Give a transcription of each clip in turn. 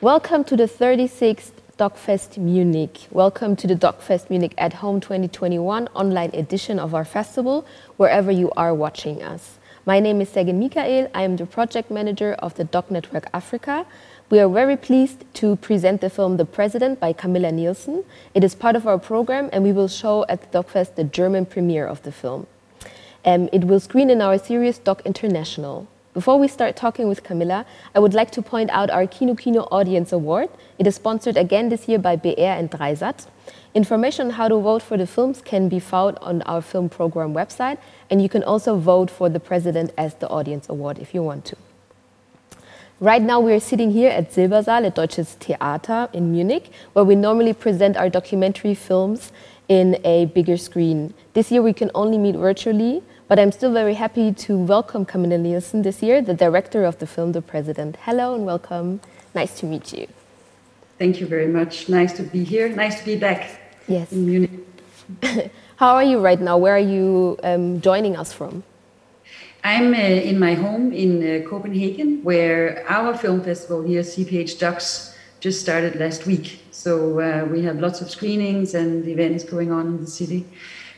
Welcome to the 36th DOK.fest Munich. Welcome to the DOK.fest Munich at Home 2021 online edition of our festival, wherever you are watching us. My name is Michael. I am the project manager of the DOK Network Africa. We are very pleased to present the film The President by Camilla Nielsson. It is part of our program and we will show at the DOK.fest the German premiere of the film. It will screen in our series DOK International. Before we start talking with Camilla, I would like to point out our Kino Audience Award. It is sponsored again this year by BR and Dreisat. Information on how to vote for the films can be found on our film program website, and you can also vote for The President as the Audience Award if you want to. Right now we are sitting here at Silbersaal at Deutsches Theater in Munich, where we normally present our documentary films in a bigger screen. This year we can only meet virtually, but I'm still very happy to welcome Camilla Nielsson this year, the director of the film The President. Hello and welcome. Nice to meet you. Thank you very much. Nice to be here. Nice to be back in Munich. How are you right now? Where are you joining us from? I'm in my home in Copenhagen, where our film festival here, CPH Docs, just started last week. So we have lots of screenings and events going on in the city.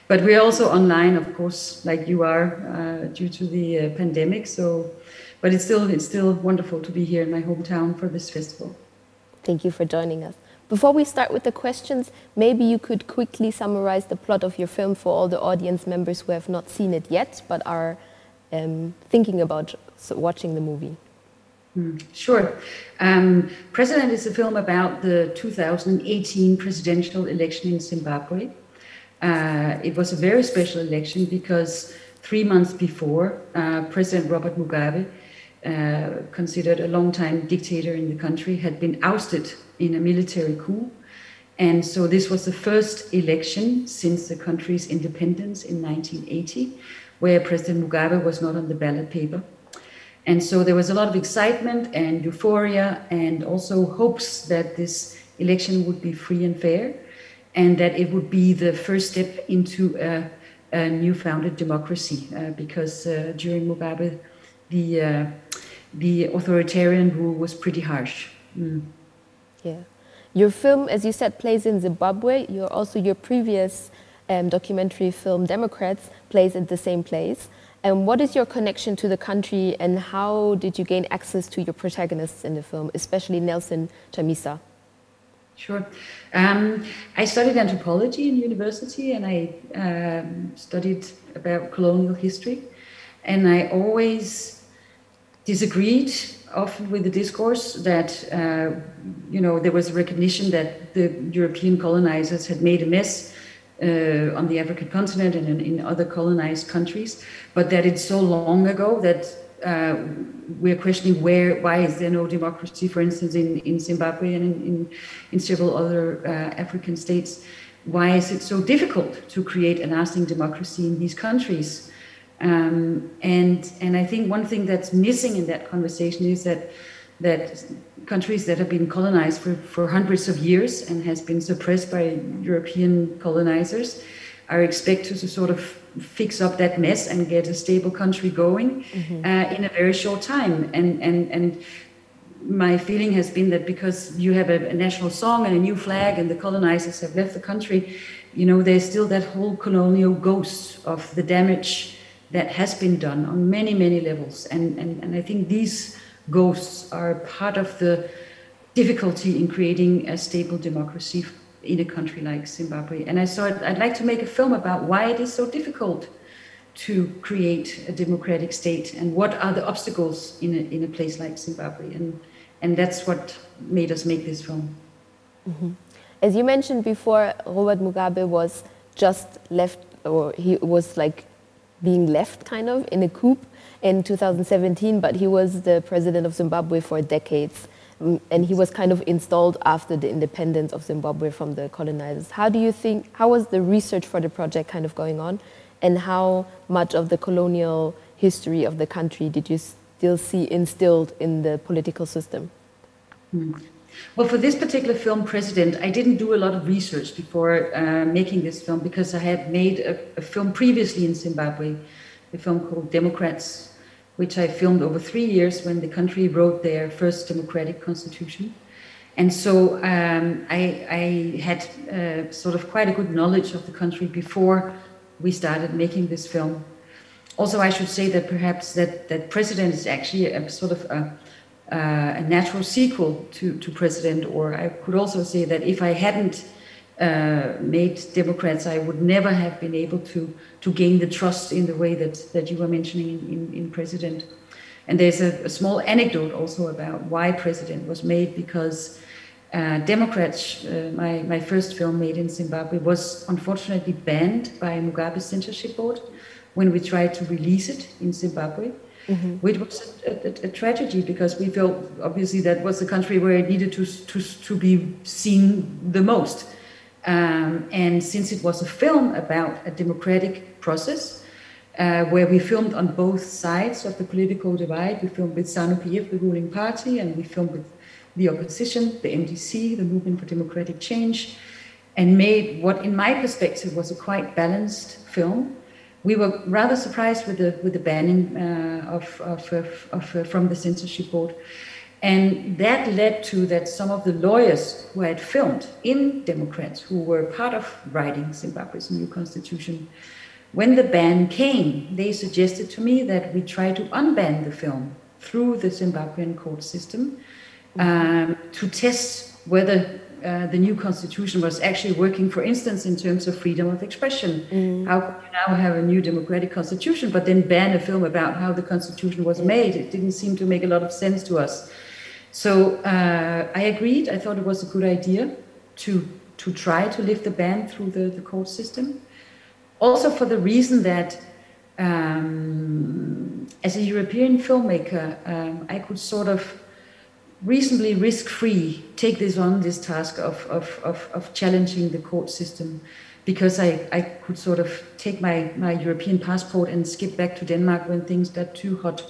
But we're also online, of course, like you are, due to the pandemic. But it's still wonderful to be here in my hometown for this festival. Thank you for joining us. Before we start with the questions, maybe you could quickly summarize the plot of your film for all the audience members who have not seen it yet, but are thinking about watching the movie. Sure. President is a film about the 2018 presidential election in Zimbabwe. It was a very special election because 3 months before, President Robert Mugabe, considered a long-time dictator in the country, had been ousted in a military coup. And so this was the first election since the country's independence in 1980, where President Mugabe was not on the ballot paper. And so there was a lot of excitement and euphoria and also hopes that this election would be free and fair and that it would be the first step into a new founded democracy because during Mugabe, the authoritarian rule was pretty harsh. Yeah. Your film, as you said, plays in Zimbabwe. Your previous documentary film, Democrats, plays at the same place. And what is your connection to the country and how did you gain access to your protagonists in the film, especially Nelson Chamisa? Sure. I studied anthropology in university and I studied about colonial history. And I always disagreed often with the discourse that, there was a recognition that the European colonizers had made a mess on the African continent and in other colonized countries, but that it's so long ago that we're questioning why is there no democracy, for instance, in Zimbabwe and in several other African states. Why is it so difficult to create a lasting democracy in these countries? And I think one thing that's missing in that conversation is that countries that have been colonized for hundreds of years and has been suppressed by European colonizers are expected to sort of fix up that mess and get a stable country going in a very short time. And my feeling has been that because you have a national song and a new flag and the colonizers have left the country, there's still that whole colonial ghost of the damage that has been done on many, many levels. And I think these ghosts are part of the difficulty in creating a stable democracy in a country like Zimbabwe. And I thought I'd like to make a film about why it is so difficult to create a democratic state and what are the obstacles in a place like Zimbabwe. And that's what made us make this film. As you mentioned before, Robert Mugabe was just left, or he was like being left kind of in a coup in 2017, but he was the president of Zimbabwe for decades. And he was kind of installed after the independence of Zimbabwe from the colonizers. How was the research for the project kind of going on? And how much of the colonial history of the country did you still see instilled in the political system? Well, for this particular film, President, I didn't do a lot of research before making this film because I had made a film previously in Zimbabwe, a film called Democrats, which I filmed over 3 years when the country wrote their first democratic constitution. And so I had sort of quite a good knowledge of the country before we started making this film. Also, I should say that perhaps that President is actually a sort of a natural sequel to President, or I could also say that if I hadn't made Democrats, I would never have been able to gain the trust in the way that you were mentioning in President. And there's a small anecdote also about why President was made, because Democrats, my first film made in Zimbabwe, was unfortunately banned by Mugabe's censorship board when we tried to release it in Zimbabwe, which was a tragedy, because we felt obviously that was the country where it needed to be seen the most. And since it was a film about a democratic process, where we filmed on both sides of the political divide, we filmed with ZANU-PF, the ruling party, and we filmed with the opposition, the MDC, the Movement for Democratic Change, and made what, in my perspective, was a quite balanced film. We were rather surprised with the banning from the censorship board, and that led to that some of the lawyers who had filmed in Democrats, who were part of writing Zimbabwe's new constitution, when the ban came, they suggested to me that we try to unban the film through the Zimbabwean court system, to test whether the new constitution was actually working, for instance, in terms of freedom of expression. How could you now have a new democratic constitution, but then ban a film about how the constitution was made? It didn't seem to make a lot of sense to us. So I agreed. I thought it was a good idea to try to lift the ban through the court system. Also for the reason that as a European filmmaker, I could sort of reasonably risk-free take this task of challenging the court system, because I could sort of take my European passport and skip back to Denmark when things got too hot.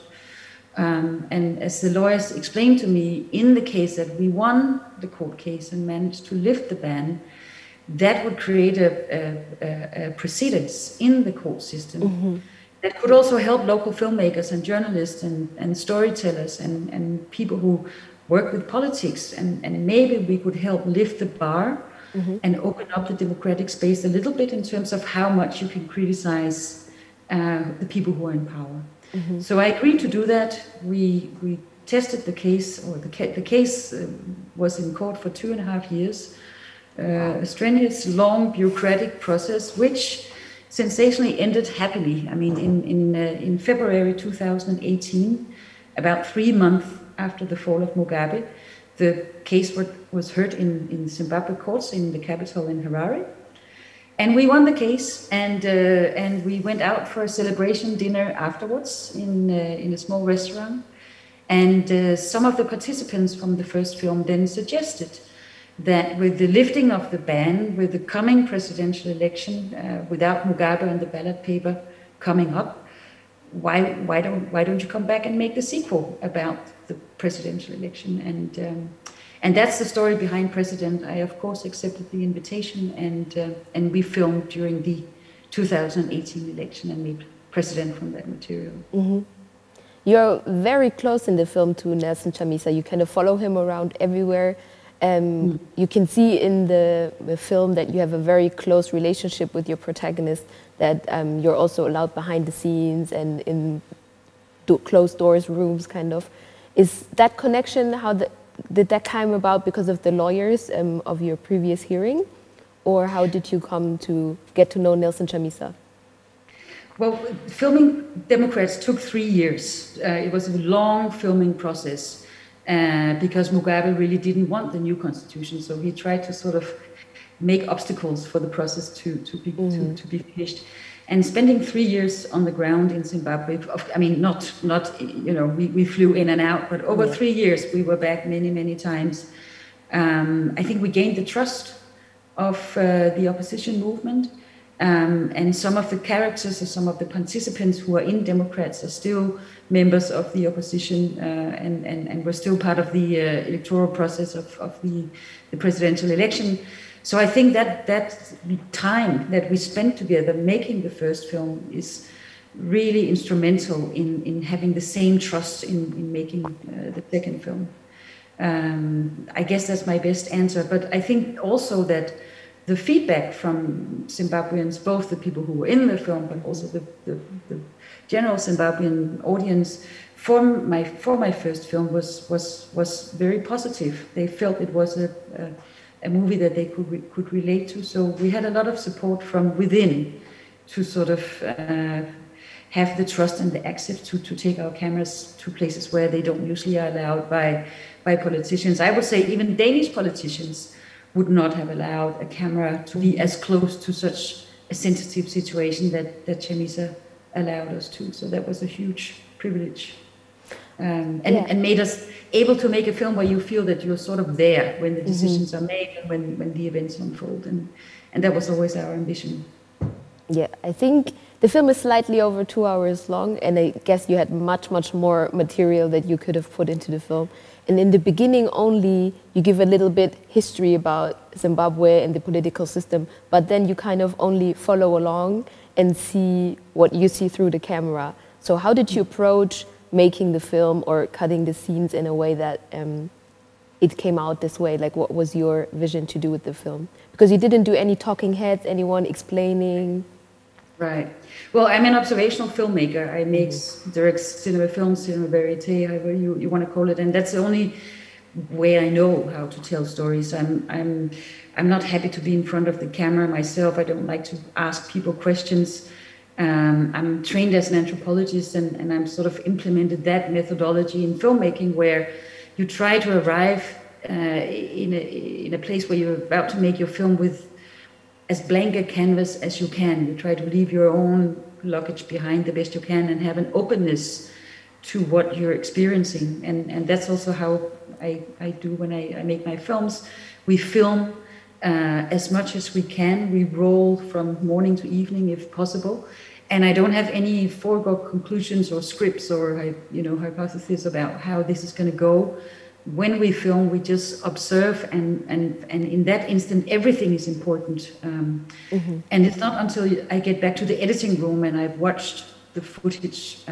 And as the lawyers explained to me, in the case that we won the court case and managed to lift the ban, that would create a precedence in the court system that could also help local filmmakers and journalists and storytellers and people who work with politics, and maybe we could help lift the bar and open up the democratic space a little bit in terms of how much you can criticize the people who are in power. So I agreed to do that. We tested the case, or the case was in court for 2.5 years. A strenuous, long, bureaucratic process, which sensationally ended happily. I mean, in February 2018, about 3 months after the fall of Mugabe, the case was heard in Zimbabwe courts in the capital in Harare. And we won the case, and we went out for a celebration dinner afterwards in a small restaurant. And some of the participants from the first film then suggested that with the lifting of the ban, with the coming presidential election, without Mugabe on the ballot paper coming up, why don't you come back and make the sequel about the presidential election? And that's the story behind President. I of course accepted the invitation, and we filmed during the 2018 election and made President from that material. You're very close in the film to Nelson Chamisa. You kind of follow him around everywhere. You can see in the film that you have a very close relationship with your protagonist, that you're also allowed behind the scenes and in closed doors rooms, kind of. Is that connection, did that come about because of the lawyers of your previous hearing? Or how did you come to get to know Nelson Chamisa? Well, filming Democrats took 3 years. It was a long filming process. Because Mugabe really didn't want the new constitution, so he tried to sort of make obstacles for the process to be finished. And spending 3 years on the ground in Zimbabwe, I mean, not you know, we flew in and out, but over 3 years we were back many times. I think we gained the trust of the opposition movement. And some of the characters or some of the participants who are in Democrats are still members of the opposition, and were still part of the electoral process of the presidential election. So I think that time that we spent together making the first film is really instrumental in having the same trust in making the second film. I guess that's my best answer. But I think also that the feedback from Zimbabweans, both the people who were in the film, but also the general Zimbabwean audience, for my first film was very positive. They felt it was a movie that they could relate to. So we had a lot of support from within to sort of have the trust and the access to take our cameras to places where they don't usually are allowed by politicians. I would say even Danish politicians would not have allowed a camera to be as close to such a sensitive situation that Chamisa allowed us to. So that was a huge privilege. And made us able to make a film where you feel that you're sort of there when the decisions are made and when the events unfold. And that was always our ambition. Yeah, I think the film is slightly over 2 hours long, and I guess you had much more material that you could have put into the film. And in the beginning only, you give a little bit history about Zimbabwe and the political system, but then you kind of only follow along and see what you see through the camera. So how did you approach making the film or cutting the scenes in a way that it came out this way? Like, what was your vision to do with the film? Because you didn't do any talking heads, anyone explaining. Right. Well, I'm an observational filmmaker. I make direct cinema films, cinema verite, however you want to call it, and that's the only way I know how to tell stories. I'm not happy to be in front of the camera myself. I don't like to ask people questions. I'm trained as an anthropologist, and I'm sort of implemented that methodology in filmmaking, where you try to arrive in a place where you're about to make your film with as blank a canvas as you can. You try to leave your own luggage behind the best you can and have an openness to what you're experiencing. And that's also how I do when I make my films. We film as much as we can. We roll from morning to evening if possible. And I don't have any foregone conclusions or scripts or hypotheses about how this is going to go. When we film, we just observe, and in that instant, everything is important. And it's not until I get back to the editing room and I've watched the footage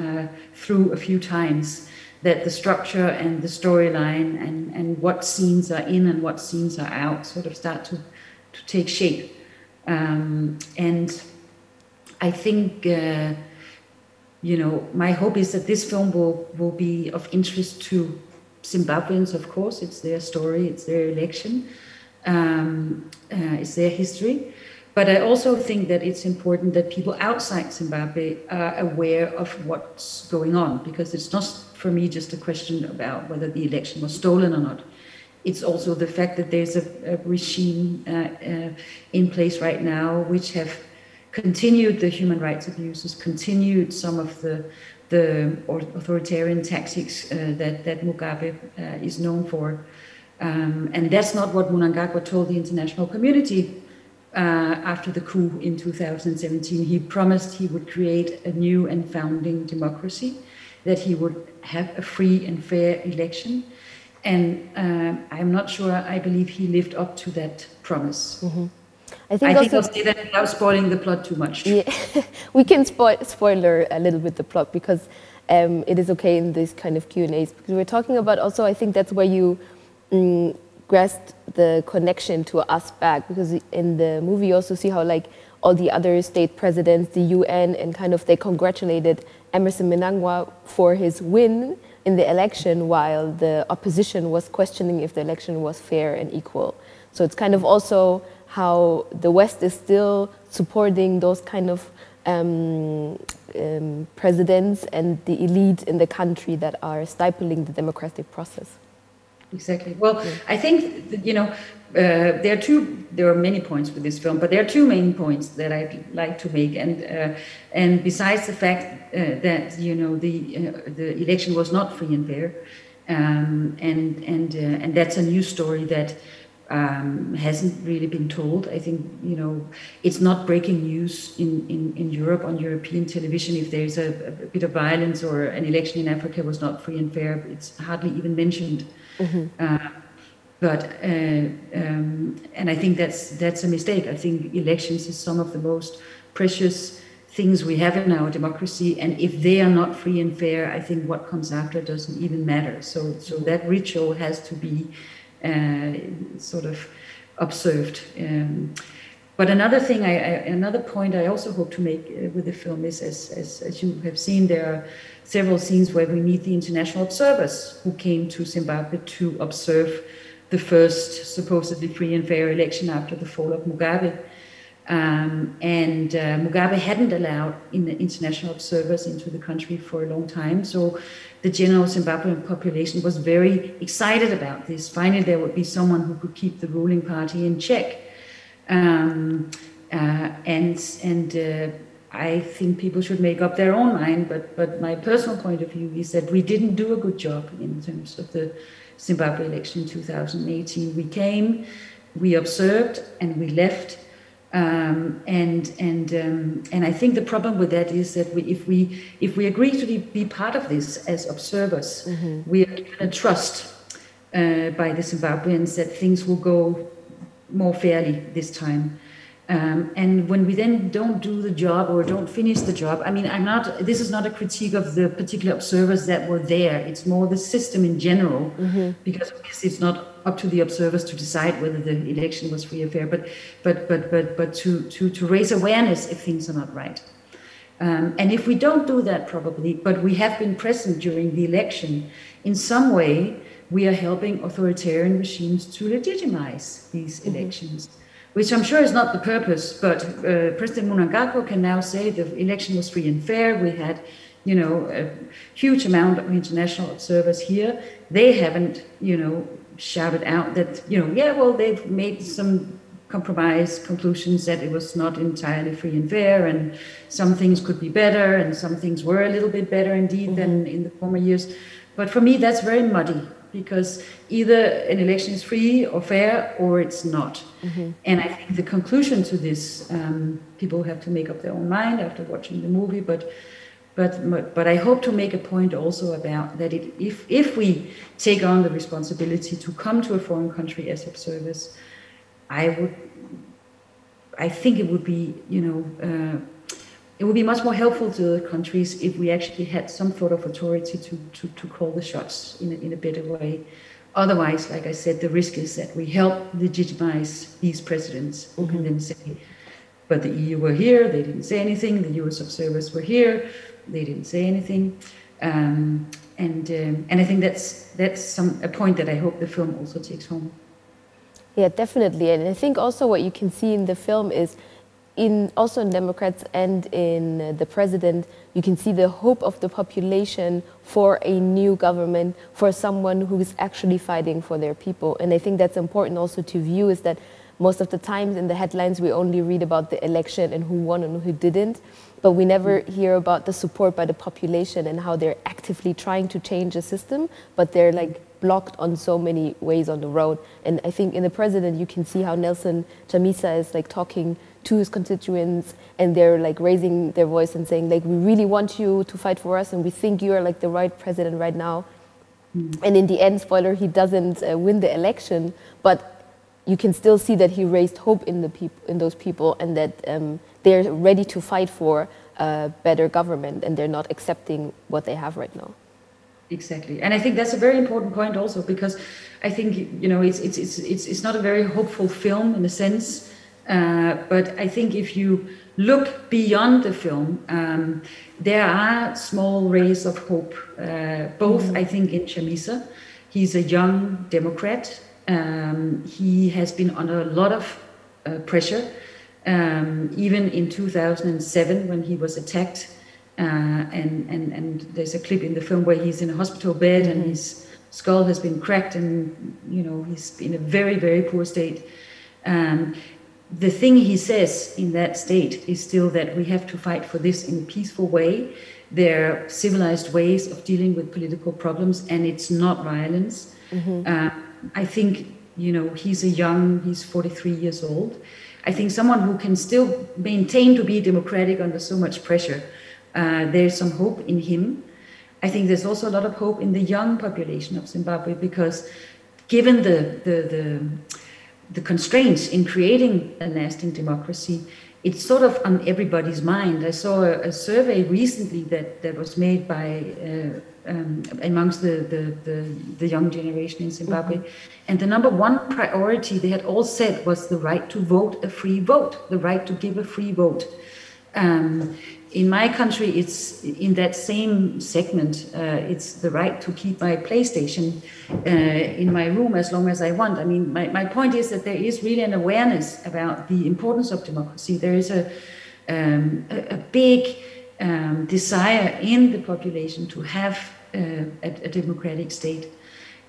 through a few times that the structure and the storyline and what scenes are in and what scenes are out sort of start to take shape. And I think, my hope is that this film will be of interest to Zimbabweans, of course. It's their story, it's their election, it's their history. But I also think that it's important that people outside Zimbabwe are aware of what's going on, because it's not for me just a question about whether the election was stolen or not. It's also the fact that there's a regime in place right now which have continued the human rights abuses, continued some of the authoritarian tactics that Mugabe is known for. And that's not what Mnangagwa told the international community after the coup in 2017. He promised he would create a new and founding democracy, that he would have a free and fair election. And I'm not sure, I believe he lived up to that promise. I think I'll say that without spoiling the plot too much. Yeah. We can spoiler a little bit the plot, because it is okay in this kind of Q&As. Because we're talking about also, I think that's where you grasped the connection to us back. Because in the movie you also see how like all the other state presidents, the UN, and kind of they congratulated Emmerson Mnangagwa for his win in the election, while the opposition was questioning if the election was fair and equal. So it's kind of also how the West is still supporting those kind of presidents and the elite in the country that are stifling the democratic process. Exactly. Well, I think that, there are many points with this film, but there are two main points that I'd like to make. And besides the fact that the election was not free and fair, and that's a new story that hasn't really been told. I think, it's not breaking news in Europe on European television if there's a bit of violence or an election in Africa was not free and fair. It's hardly even mentioned. And I think that's a mistake. I think elections is some of the most precious things we have in our democracy, and if they are not free and fair, I think what comes after doesn't even matter. So that ritual has to be sort of observed. But another thing, another point I also hope to make with the film is, as you have seen, there are several scenes where we meet the international observers who came to Zimbabwe to observe the first supposedly free and fair election after the fall of Mugabe. Mugabe hadn't allowed international observers into the country for a long time. So the general Zimbabwean population was very excited about this. Finally, there would be someone who could keep the ruling party in check. I think people should make up their own mind, but my personal point of view is that we didn't do a good job in terms of the Zimbabwe election in 2018. We came, we observed, and we left. And I think the problem with that is that if we agree to be part of this as observers, we are given a trust by the Zimbabweans that things will go more fairly this time. And when we then don't do the job or don't finish the job, I mean, this is not a critique of the particular observers that were there. It's more the system in general, because it's not up to the observers to decide whether the election was free or fair, but to raise awareness if things are not right. And if we don't do that, probably, but we have been present during the election, in some way, we are helping authoritarian regimes to legitimize these elections, which I'm sure is not the purpose, but President Mnangagwa can now say the election was free and fair. We had, a huge amount of international observers here. They haven't, shouted out that, they've made some compromise conclusions that it was not entirely free and fair, and some things could be better, and some things were a little bit better indeed than in the former years. But for me, that's very muddy, because either an election is free or fair or it's not. And I think the conclusion to this, people have to make up their own mind after watching the movie, but I hope to make a point also about that if we take on the responsibility to come to a foreign country as observers, I think it would be, it would be much more helpful to the countries if we actually had some sort of authority to call the shots in a better way. Otherwise, like I said, the risk is that we help legitimize these presidents who can then say, but the EU were here, they didn't say anything, the US observers were here, they didn't say anything. And I think that's a point that I hope the film also takes home. Yeah, definitely. And I think also what you can see in the film is also in Democrats and in the president, you can see the hope of the population for a new government, for someone who is actually fighting for their people. And I think that's important also to view, is that most of the times in the headlines we only read about the election and who won and who didn't, but we never hear about the support by the population and how they're actively trying to change the system, but they're like blocked on so many ways on the road. And I think in the president you can see how Nelson Chamisa is like talking to his constituents, and they're like raising their voice and saying like, we really want you to fight for us and we think you are like the right president right now. And in the end, spoiler, he doesn't win the election, but you can still see that he raised hope in those people, and that they're ready to fight for a better government, and they're not accepting what they have right now. Exactly, and I think that's a very important point also, because I think it's not a very hopeful film in a sense, but I think if you look beyond the film, there are small rays of hope. Both, I think, in Chamisa, he's a young Democrat. He has been under a lot of pressure, even in 2007 when he was attacked. And there's a clip in the film where he's in a hospital bed and his skull has been cracked, and he's in a very, very poor state. The thing he says in that state is still that we have to fight for this in a peaceful way. There are civilized ways of dealing with political problems, and it's not violence. I think, he's 43 years old. I think someone who can still maintain to be democratic under so much pressure, there's some hope in him. I think there's also a lot of hope in the young population of Zimbabwe, because given the constraints in creating a lasting democracy, it's sort of on everybody's mind. I saw a survey recently that was made by amongst the young generation in Zimbabwe, and the number one priority they had all said was the right to vote, a free vote, the right to give a free vote. In my country, it's in that same segment. It's the right to keep my PlayStation in my room as long as I want. I mean, my point is that there is really an awareness about the importance of democracy. There is a big desire in the population to have a democratic state.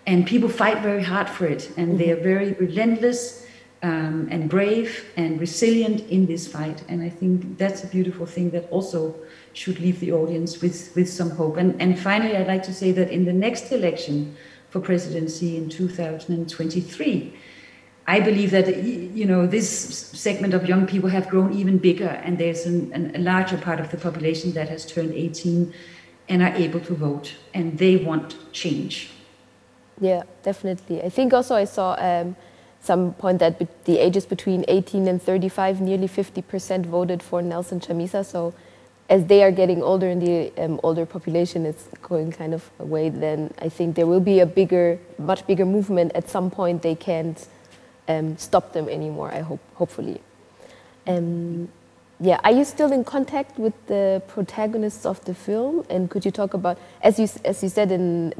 And people fight very hard for it. And they are very relentless and brave and resilient in this fight. And I think that's a beautiful thing that also should leave the audience with some hope. And finally, I'd like to say that in the next election for presidency in 2023, I believe that, you know, this segment of young people have grown even bigger, and there's a larger part of the population that has turned 18 and are able to vote, and they want change. Yeah, definitely. I think also I saw some point that the ages between 18 and 35, nearly 50% voted for Nelson Chamisa. So as they are getting older and the older population is going kind of away, then I think there will be a much bigger movement. At some point they can't stop them anymore, I hope, hopefully. Yeah, are you still in contact with the protagonists of the film? And could you talk about, as you said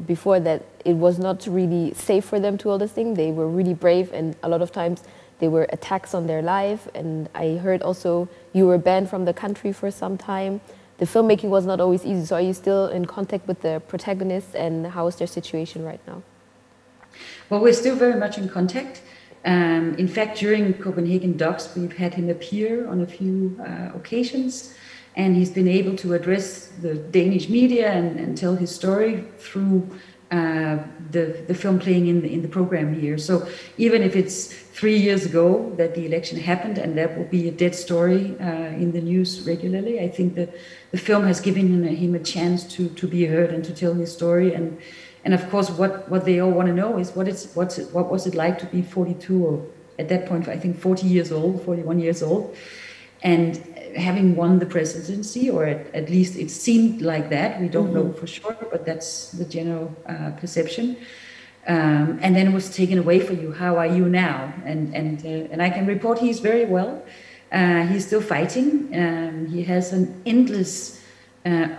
before, that it was not really safe for them to all this thing. They were really brave, and a lot of times they were attacks on their life. And I heard also you were banned from the country for some time. The filmmaking was not always easy. So are you still in contact with the protagonists, and how is their situation right now? Well, we're still very much in contact. In fact, during Copenhagen Docs, we've had him appear on a few occasions, and he's been able to address the Danish media and tell his story through the film playing in the program here. So even if it's 3 years ago that the election happened, and that will be a dead story in the news regularly, I think that the film has given him a chance to be heard and to tell his story. And of course, what they all want to know is what was it like to be 42, or at that point, I think 40 years old, 41 years old, and having won the presidency, or at least it seemed like that. We don't know for sure, but that's the general perception. And then it was taken away from you. How are you now? And I can report he's very well. He's still fighting. He has an endless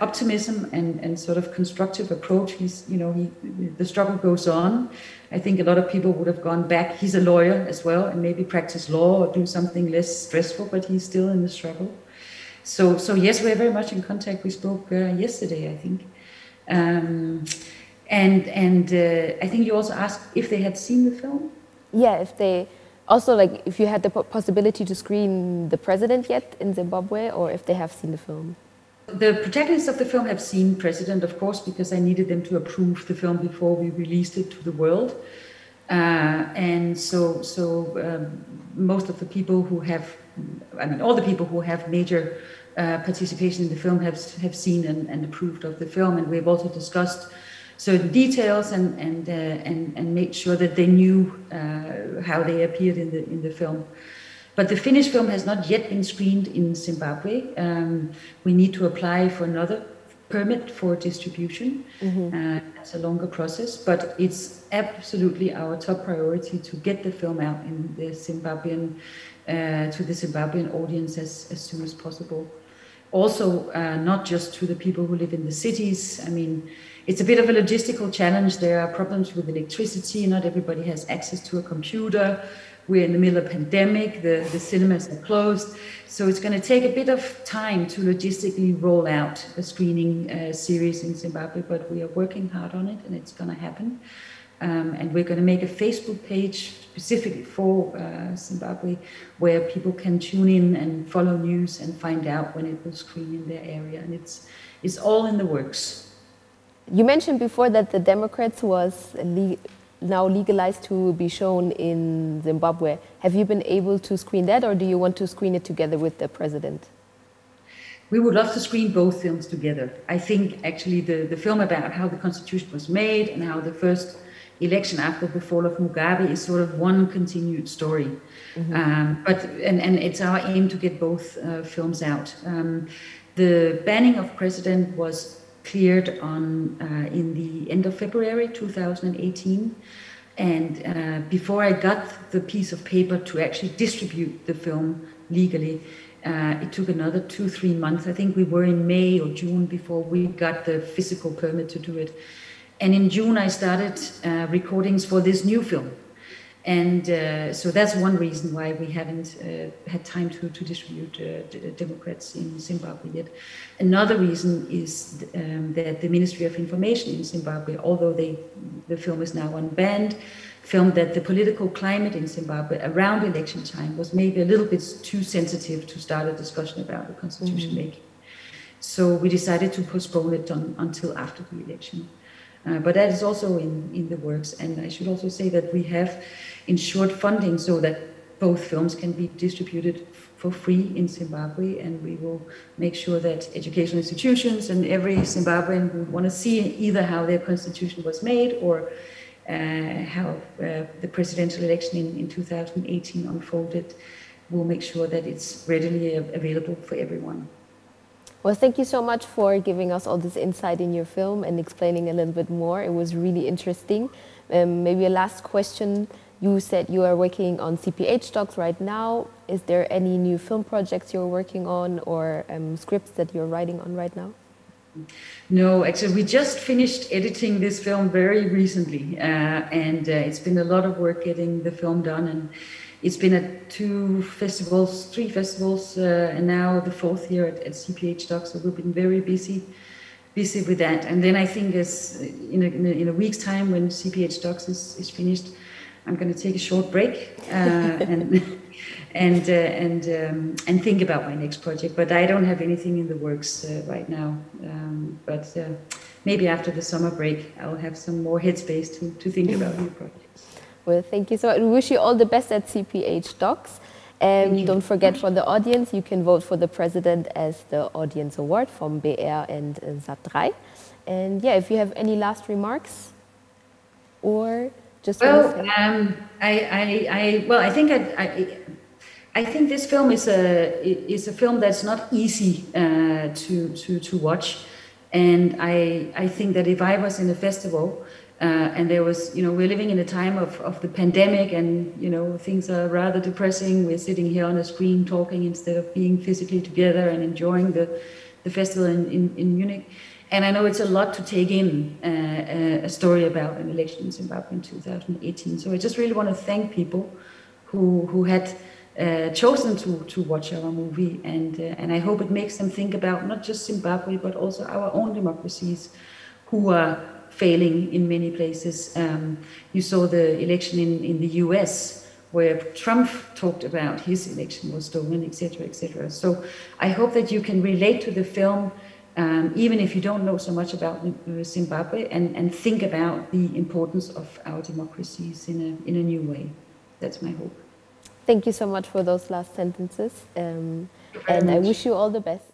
optimism and sort of constructive approach. The struggle goes on. I think a lot of people would have gone back. He's a lawyer as well, and maybe practice law or do something less stressful, but he's still in the struggle. So yes, we're very much in contact. We spoke yesterday, I think. I think you also asked if they had seen the film. Yeah, if you had the possibility to screen The President yet in Zimbabwe, or if they have seen the film. The protagonists of the film have seen President, of course, because I needed them to approve the film before we released it to the world. Most of the people who have, all the people who have major participation in the film have seen and approved of the film, and we've also discussed certain details and made sure that they knew how they appeared in the film. But the finished film has not yet been screened in Zimbabwe. We need to apply for another permit for distribution. It's a longer process, but it's absolutely our top priority to get the film out in the Zimbabwean, to the Zimbabwean audience as soon as possible. Also, not just to the people who live in the cities. I mean, it's a bit of a logistical challenge. There are problems with electricity. Not everybody has access to a computer. We're in the middle of a pandemic, the cinemas are closed. So it's going to take a bit of time to logistically roll out a screening series in Zimbabwe, but we are working hard on it, and it's going to happen. And we're going to make a Facebook page specifically for Zimbabwe, where people can tune in and follow news and find out when it will screen in their area. And it's all in the works. You mentioned before that the Democrats was now legalized to be shown in Zimbabwe. Have you been able to screen that, or do you want to screen it together with The President? We would love to screen both films together. I think actually the film about how the Constitution was made and how the first election after the fall of Mugabe is sort of one continued story. But it's our aim to get both films out. The banning of president was cleared on in the end of February 2018. And before I got the piece of paper to actually distribute the film legally, it took another 2-3 months. I think we were in May or June before we got the physical permit to do it. And in June, I started recordings for this new film. And so that's one reason why we haven't had time to distribute Democrats in Zimbabwe yet. Another reason is that the Ministry of Information in Zimbabwe, although the film is now unbanned, filmed that the political climate in Zimbabwe around election time was maybe a little bit too sensitive to start a discussion about the constitution making. So we decided to postpone it until after the election. But that is also in the works. And I should also say that we have ensured funding so that both films can be distributed for free in Zimbabwe. And we will make sure that educational institutions and every Zimbabwean who want to see either how their constitution was made or how the presidential election in 2018 unfolded, will make sure that it's readily available for everyone. Well, thank you so much for giving us all this insight in your film and explaining a little bit more. It was really interesting. Maybe a last question. You said you are working on CPH docs right now. Is there any new film projects you're working on or scripts that you're writing on right now? No, actually, we just finished editing this film very recently. And it's been a lot of work getting the film done. And it's been at 3 festivals, and now the 4th year at CPH Docs. So we've been very busy with that. And then I think as in a week's time, when CPH Docs is finished, I'm going to take a short break and think about my next project. But I don't have anything in the works right now. But maybe after the summer break, I'll have some more headspace to think about new projects. Well, thank you so much. We wish you all the best at CPH Docs. And don't forget, for the audience, you can vote for the president as the Audience Award from BR and Sat3. And yeah, if you have any last remarks or just... Well, I think this film is a film that's not easy to watch. And I think that if I was in a festival, and there was, we're living in a time of the pandemic and, things are rather depressing. We're sitting here on a screen talking instead of being physically together and enjoying the festival in Munich. And I know it's a lot to take in, a story about an election in Zimbabwe in 2018. So I just really want to thank people who had chosen to watch our movie. And I hope it makes them think about not just Zimbabwe, but also our own democracies who are failing in many places. You saw the election in the US, where Trump talked about his election was stolen, etc., etc. So I hope that you can relate to the film, even if you don't know so much about Zimbabwe, and think about the importance of our democracies in a new way. That's my hope. Thank you so much for those last sentences. And I wish you all the best.